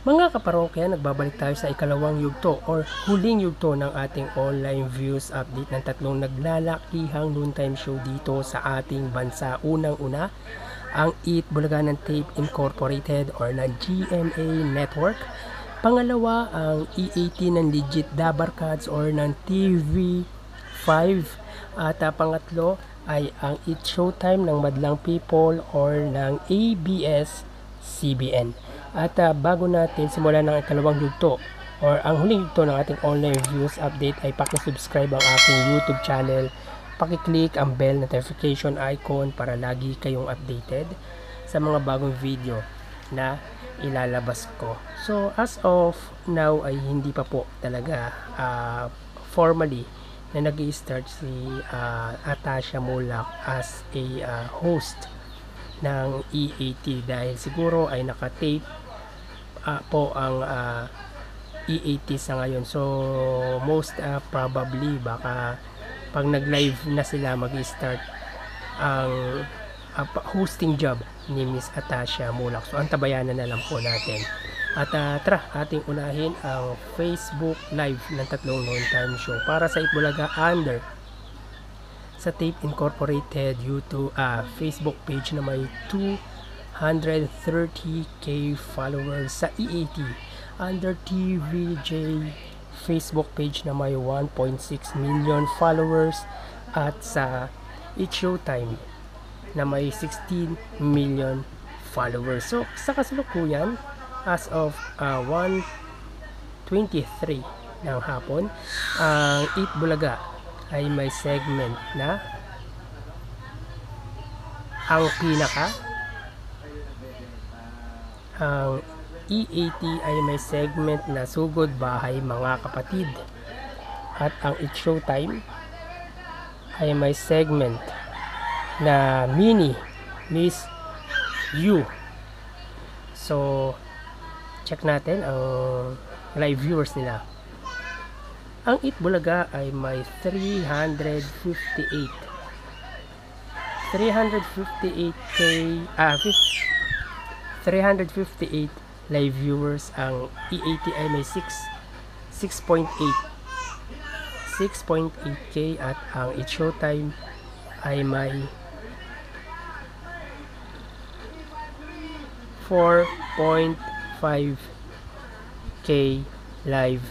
Mga kaparokya, nagbabalik tayo sa ikalawang yugto or huling yugto ng ating online views update ng tatlong naglalakihang noontime show dito sa ating bansa. Unang-una, ang Eat Bulaga ng Tape Incorporated or ng GMA Network. Pangalawa, ang E80 ng Legit Dabarkads or ng TV5. At pangatlo ay ang Eat Showtime ng Madlang People or ng ABS-CBN. At bago natin simulan ng ikalawang yugto or ang huling yugto ng ating online views update ay pakisubscribe ang aking YouTube channel. Pakiclick ang bell notification icon para lagi kayong updated sa mga bagong video na ilalabas ko. So as of now ay hindi pa po talaga formally na nag-i-start si Atasha Mulak as a host ng E80 dahil siguro ay naka-tape po ang E80 sa ngayon. So most probably baka pag nag-live na sila mag-start ang hosting job ni Miss Atasha Mulak. So antabayanan na lang po natin. At tara, ating unahin ang Facebook Live ng tatlong noontime show para sa Itbulaga under sa Tape Incorporated YouTube Facebook page na may 230k followers, sa E80 under TVJ Facebook page na may 1.6 million followers, at sa It's Showtime na may 16 million followers. So sa kasalukuyan as of 1:23 ng hapon, ang Eat Bulaga ay may segment na ang E80 ay may segment na Sugod Bahay Mga Kapatid, at ang It's Showtime ay may segment na Mini Miss You. So check natin ang live viewers nila. Ang Eat Bulaga ay may 358 live viewers. Ang E80 ay may 6.8k, at ang It's Showtime ay may 4.5k live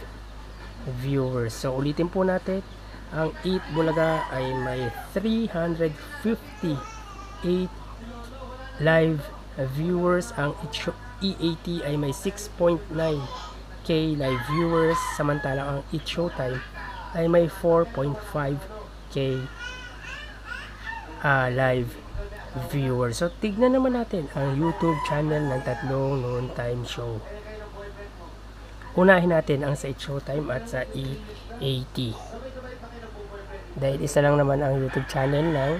viewers. So ulitin po natin, ang Eat Bulaga ay may 358 live viewers. Ang E80 ay may 6.9k live viewers, samantalang ang It's Showtime ay may 4.5k live viewers. So tignan naman natin ang YouTube channel ng tatlong noontime show. Unahin natin ang sa It's Showtime at sa E80 dahil isa lang naman ang YouTube channel ng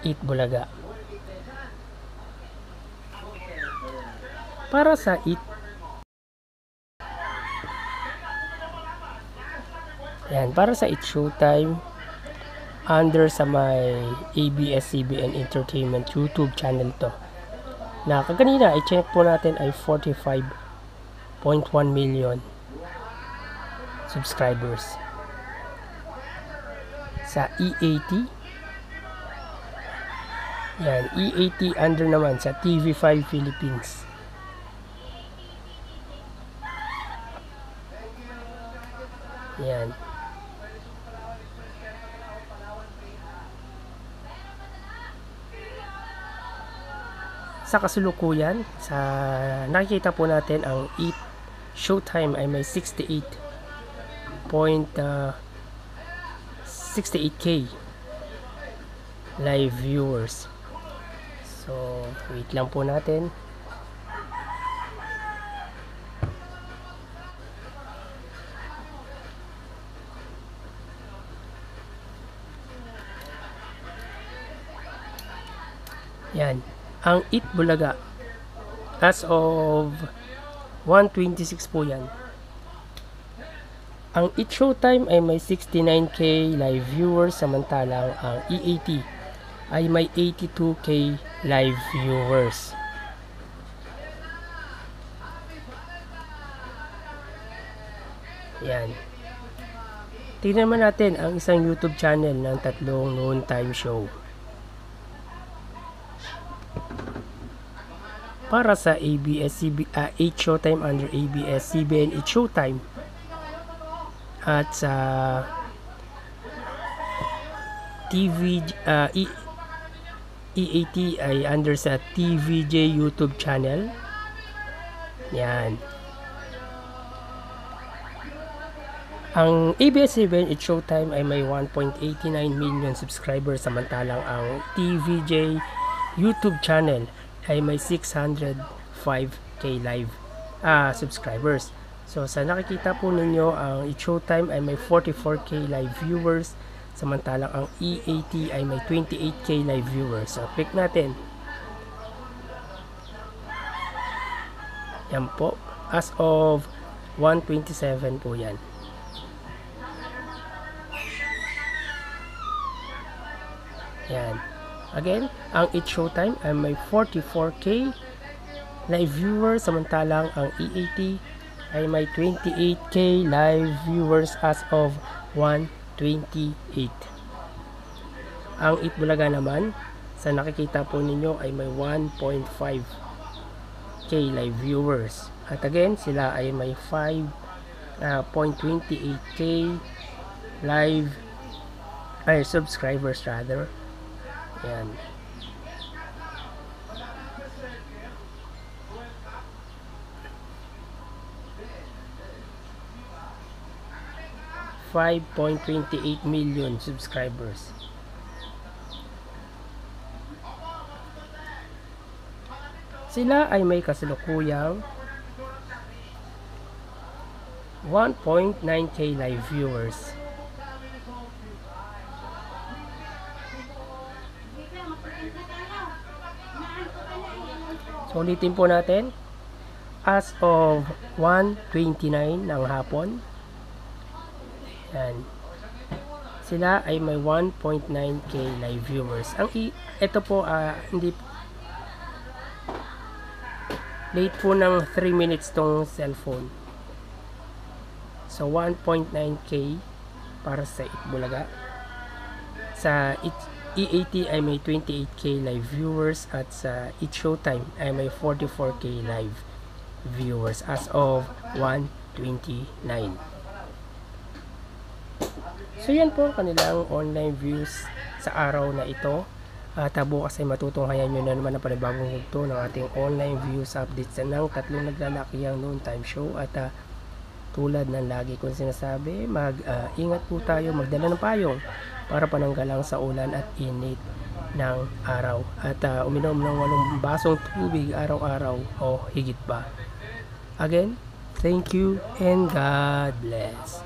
Eat Bulaga. Para sa It's Showtime under sa may ABS-CBN Entertainment YouTube channel to, na kaganina i-check po natin ay 45.1 million subscribers. Sa E80, yan, E80 under naman sa TV5 Philippines. Yan. Sa kasulukuyan, sa nakikita po natin, ang Eat Showtime ay may 68.68k live viewers. So wait lang po natin. Yan, ang Eat Bulaga as of 1:26 po yan. Ang It's Showtime ay may 69k live viewers, samantalang ang E80 ay may 82k live viewers. Yan. Tingnan naman natin ang isang YouTube channel ng tatlong noontime show. Para sa ABS-CBN 8 Showtime under ABS-CBN 8 Showtime at sa TV EAT ay under sa TVJ YouTube channel. Yan. Ang ABS-CBN 8 Showtime ay may 1.89 million subscribers, samantalang ang TVJ YouTube channel ay may 605k live subscribers. So sa nakikita po ninyo, ang 8 Showtime ay may 44k live viewers, samantalang ang EAT ay may 28k live viewers. So click natin. Yan po, as of 1:27 po yan. Yan. Again, ang 8 Showtime ay may 44k live viewers, samantalang ang EAT ay may 28k live viewers as of 1:28. Ang Itbulaga naman, sa nakikita po ninyo ay may 1.5k live viewers. At again, sila ay may 5.28k live subscribers rather. Yan. $5.28 million subscribers. Sila ay may kasalukuyang 1.9k live viewers. So ulitin po natin, as of 1:29 ng hapon, yan, sila ay may 1.9k live viewers. Ito po hindi late po ng 3 minutes tong cellphone. So 1.9k para sa Itbulaga. Sa EAT ay may 28k live viewers, at sa 8 Showtime ay may 44k live viewers as of 1:29. So yan po kanilang online views sa araw na ito. At bukas ay matutunghayan nyo na naman ang panibagong hugto ng ating online views updates ng tatlong naglalakihang noontime show. At tulad ng lagi kong sinasabi, mag-ingat po tayo, magdala ng payong para pananggalang sa ulan at init ng araw, at uminom ng 8 basong tubig araw-araw o higit pa. Again, thank you and God bless.